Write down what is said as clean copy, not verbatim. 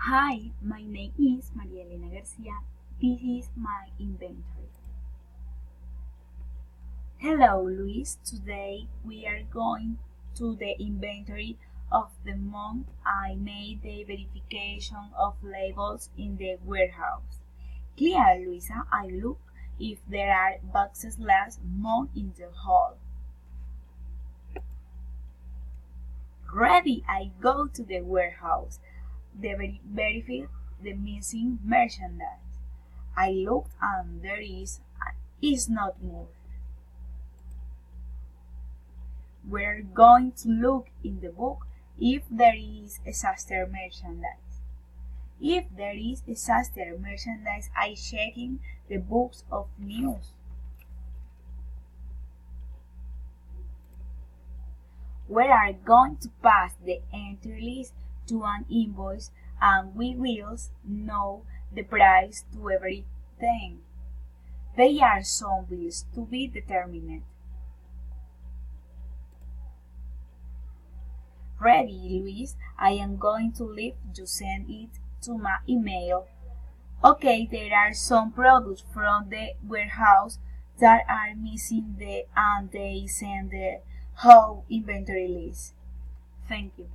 Hi, my name is Maria Elena Garcia. This is my inventory. Hello, Luis. Today we are going to the inventory of the month I made the verification of labels in the warehouse. Clear, Luisa, I look if there are boxes last month in the hall. Ready, I go to the warehouse. Verify the missing merchandise. I looked and there is not moved. We're going to look in the book if there is exhausted merchandise. If there is exhausted merchandise, I check in the books of news. We are going to pass the entry list to an invoice and we will know the price to everything. There are some bills to be determined. Ready, Luis, I am going to leave you send it to my email. Okay, there are some products from the warehouse that are missing and they send the whole inventory list. Thank you.